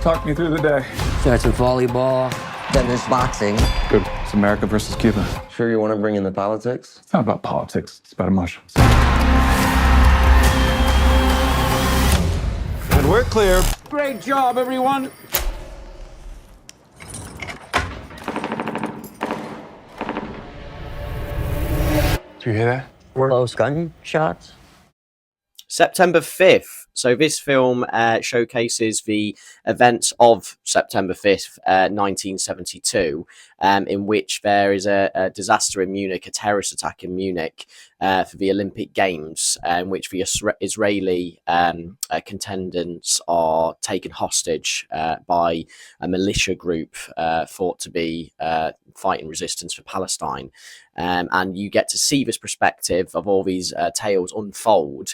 Talk me through the day. Starts with volleyball, then there's boxing. Good. It's America versus Cuba. Sure you want to bring in the politics? It's not about politics. It's about emotions. And we're clear. Great job, everyone. Do you hear that? Close gunshots. September 5th. So this film showcases the events of September 5th, 1972, in which there is a disaster in Munich, a terrorist attack in Munich for the Olympic Games, in which the Israeli contendants are taken hostage by a militia group thought to be fighting resistance for Palestine. And you get to see this perspective of all these tales unfold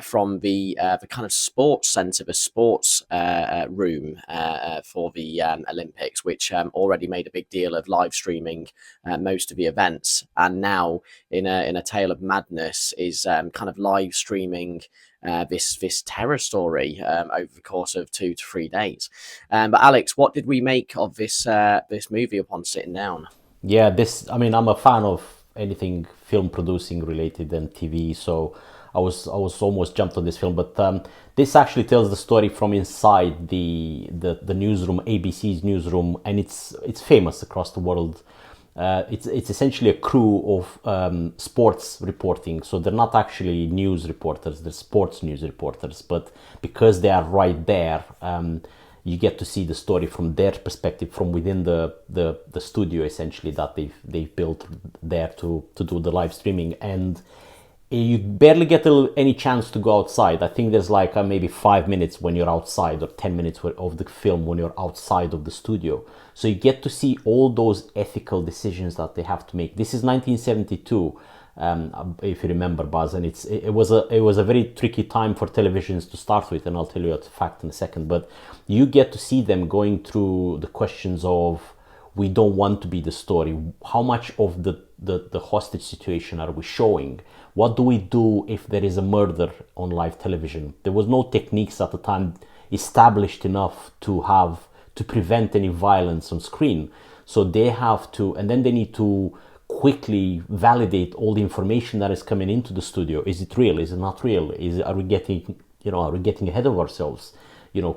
from the kind of sports centre, the sports room for the Olympics, which already made a big deal of live streaming most of the events, and now in a tale of madness is kind of live streaming this terror story over the course of 2 to 3 days. But Alex, what did we make of this movie upon sitting down? Yeah, I'm a fan of anything film producing related and TV, so I was almost jumped on this film. But this actually tells the story from inside the newsroom, ABC's newsroom, and it's famous across the world. It's essentially a crew of sports reporting, so they're not actually news reporters, they're sports news reporters, but because they are right there, you get to see the story from their perspective, from within the studio essentially that they've built there to do the live streaming. And you barely get any chance to go outside. I think there's like maybe 5 minutes when you're outside, or 10 minutes of the film when you're outside of the studio. So you get to see all those ethical decisions that they have to make. This is 1972, if you remember, Buzz, and it was a very tricky time for televisions to start with, and I'll tell you a fact in a second. But you get to see them going through the questions of, we don't want to be the story. How much of the hostage situation are we showing? What do we do if there is a murder on live television? There was no techniques at the time established enough to prevent any violence on screen. So they have to, and then they need to quickly validate all the information that is coming into the studio. Is it real? Is it not real? Are we getting ahead of ourselves?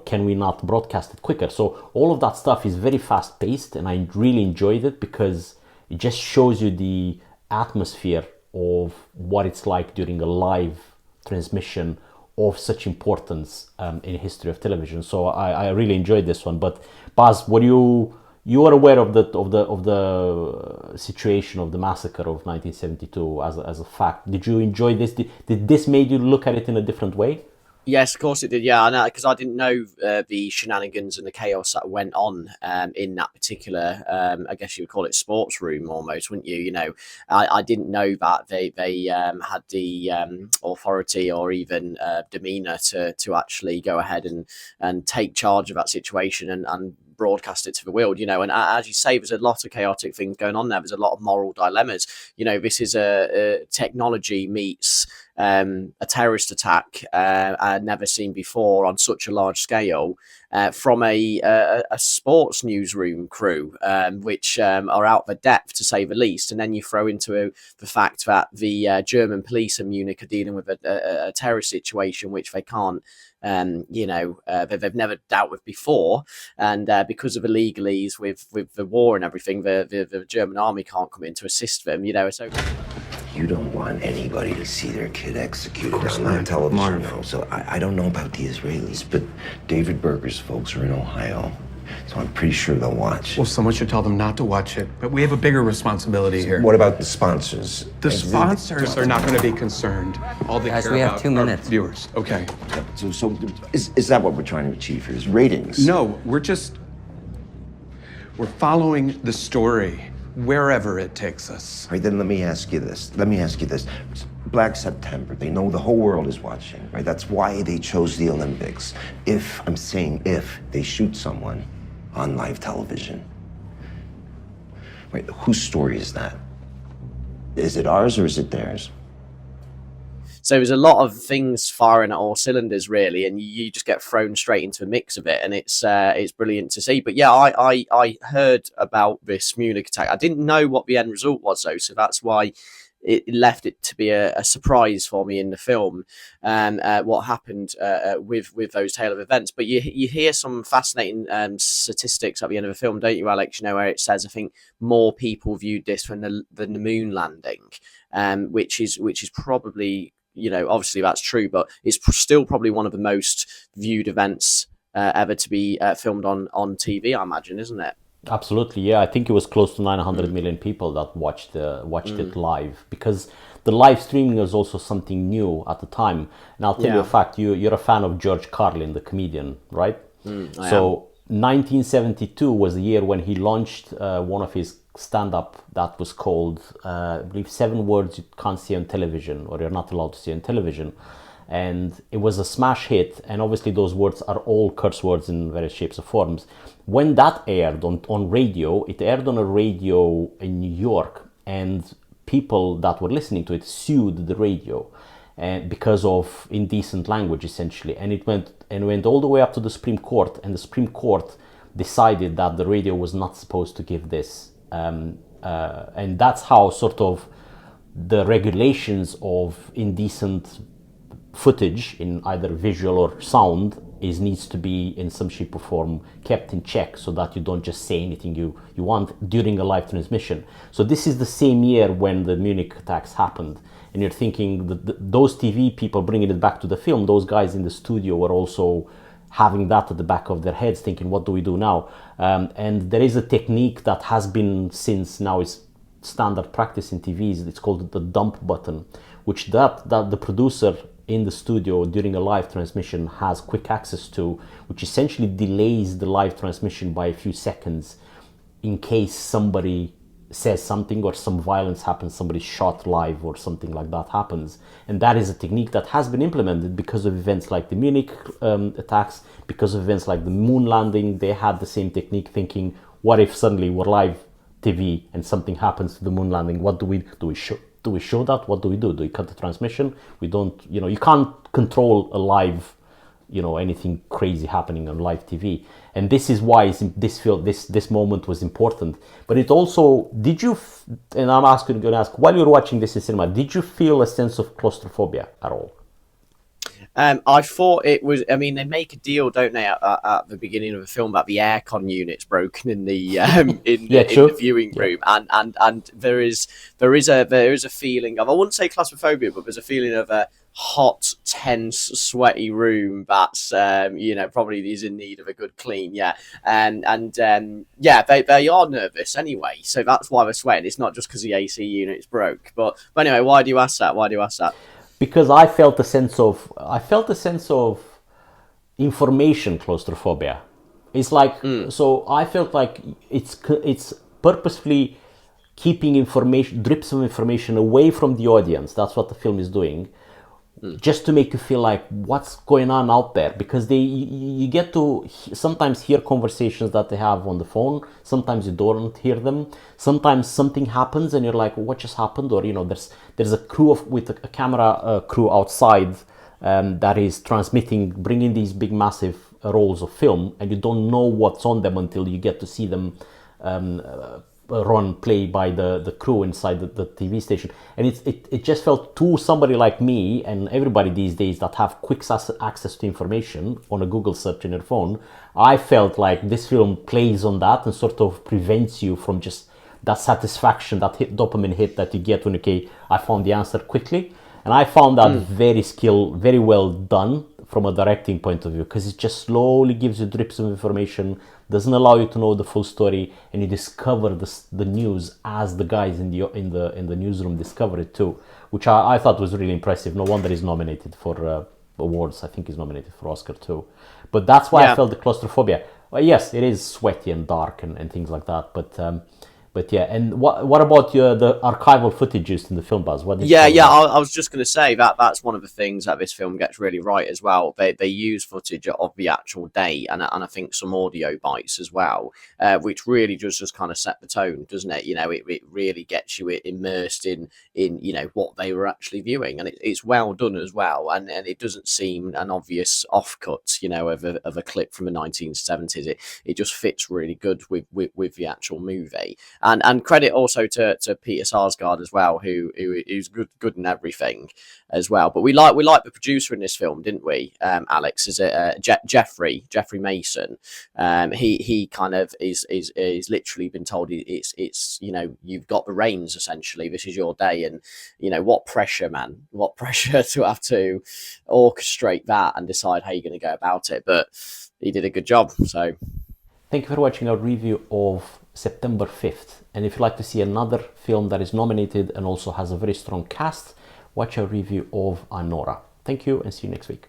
Can we not broadcast it quicker? So all of that stuff is very fast paced, and I really enjoyed it because it just shows you the atmosphere of what it's like during a live transmission of such importance in the history of television. So I really enjoyed this one. But Baz, were you are aware of the situation of the massacre of 1972 as a fact? Did you enjoy this? Did this made you look at it in a different way? Yes, of course it did. Yeah, I know, because I didn't know the shenanigans and the chaos that went on in that particular, I guess you would call it sports room almost, wouldn't you? I didn't know that they had the authority or even demeanor to actually go ahead and take charge of that situation and broadcast it to the world, and as you say, there's a lot of chaotic things going on there. There's a lot of moral dilemmas. This is a technology meets a terrorist attack never seen before on such a large scale from a sports newsroom crew, which are out of depth to say the least. And then you throw into the fact that the German police in Munich are dealing with a terrorist situation which they can't they've never dealt with before, and because of the legalese with the war and everything, the German army can't come in to assist them. So You don't want anybody to see their kid executed on live television, no. So I don't know about the Israelis, but David Berger's folks are in Ohio, so I'm pretty sure they'll watch. Well, someone should tell them not to watch it, but we have a bigger responsibility here. What about the sponsors? The sponsors are not going to be concerned. All they Guys, care we have about 2 minutes. are viewers. Okay. So is that what we're trying to achieve here? Is ratings? No, we're following the story wherever it takes us. All right, then let me ask you this. Black September, they know the whole world is watching, right? That's why they chose the Olympics. If they shoot someone on live television, wait, whose story is that? Is it ours or is it theirs? So there's a lot of things firing at all cylinders, really, and you just get thrown straight into a mix of it, and it's brilliant to see. But yeah, I heard about this Munich attack. I didn't know what the end result was, though, so that's why it left it to be a surprise for me in the film, what happened with those tail of events. But you hear some fascinating statistics at the end of the film, don't you, Alex? You know, where it says, I think more people viewed this than the moon landing, which is probably, you know, obviously that's true, but it's still probably one of the most viewed events ever to be filmed on TV, I imagine, isn't it? Absolutely, yeah. I think it was close to 900 million people that watched it live, because the live streaming was also something new at the time. And I'll tell you a fact: you're a fan of George Carlin, the comedian, right? So 1972 was the year when he launched one of his stand-up that was called, I believe, 7 words you can't see on television, or you're not allowed to see on television. And it was a smash hit, and obviously those words are all curse words in various shapes or forms. When that aired on radio, it aired on a radio in New York, and people that were listening to it sued the radio because of indecent language, essentially. And it went all the way up to the Supreme Court, and the Supreme Court decided that the radio was not supposed to give this. And that's how sort of the regulations of indecent footage in either visual or sound needs to be in some shape or form kept in check, so that you don't just say anything you want during a live transmission. So this is the same year when the Munich attacks happened, and you're thinking that those TV people bringing it back to the film, those guys in the studio were also having that at the back of their heads, thinking, what do we do now? And there is a technique that has been, since now is standard practice in TVs. It's called the dump button, which that the producer in the studio during a live transmission has quick access to, which essentially delays the live transmission by a few seconds in case somebody says something or some violence happens, somebody's shot live or something like that happens. And that is a technique that has been implemented because of events like the Munich attacks, because of events like the moon landing. They had the same technique, thinking, what if suddenly we're live TV and something happens to the moon landing? What do we show? Do we show that? What do? Do we cut the transmission? We don't, you can't control a live, anything crazy happening on live TV. And this is why this moment was important. But it also, and I'm going to ask, while you're watching this in cinema, did you feel a sense of claustrophobia at all? I thought it was. I mean, they make a deal, don't they, at the beginning of the film about the aircon units broken in the in the viewing room, and there is a feeling of, I wouldn't say claustrophobia, but there's a feeling of a hot, tense, sweaty room that's probably is in need of a good clean. Yeah, they are nervous anyway, so that's why they're sweating. It's not just because the AC unit's broke. But anyway, why do you ask that? Because I felt a sense of information claustrophobia. It's like, so I felt like it's purposefully keeping drips of information away from the audience. That's what the film is doing, just to make you feel like what's going on out there. Because you get to sometimes hear conversations that they have on the phone. Sometimes you don't hear them. Sometimes something happens and you're like, what just happened? Or there's a crew with a camera crew outside that is transmitting, bringing these big massive rolls of film, and you don't know what's on them until you get to see them play by the crew inside the TV station. And it just felt, to somebody like me and everybody these days that have quick access to information on a Google search in your phone, I felt like this film plays on that and sort of prevents you from just that satisfaction, that dopamine hit that you get when, okay, I found the answer quickly. And I found that very well done from a directing point of view, because it just slowly gives you drips of information, doesn't allow you to know the full story, and you discover the news as the guys in the newsroom discover it too, which I thought was really impressive. No wonder he's nominated for awards. I think he's nominated for Oscar too. But that's why I felt the claustrophobia. Well, yes, it is sweaty and dark and things like that, but But yeah, and what about the archival footage used in the film, Buzz? What did you Yeah, think yeah. about I was just going to say that's one of the things that this film gets really right as well. They use footage of the actual day, and I think some audio bites as well, which really just kind of set the tone, doesn't it? You know, it really gets you immersed in you know what they were actually viewing, and it's well done as well, and it doesn't seem an obvious offcut, you know, of a clip from the 1970s. It just fits really good with the actual movie. And credit also to Peter Sarsgaard as well, who's good in everything as well. But we like the producer in this film, didn't we, Alex? Is it Jeffrey Mason? He kind of is literally been told it's you know, you've got the reins essentially. This is your day, and you know what pressure, man, what pressure to have to orchestrate that and decide how you're going to go about it. But he did a good job. So Thank you for watching our review of September 5th. And if you'd like to see another film that is nominated and also has a very strong cast, watch our review of Anora. Thank you and see you next week.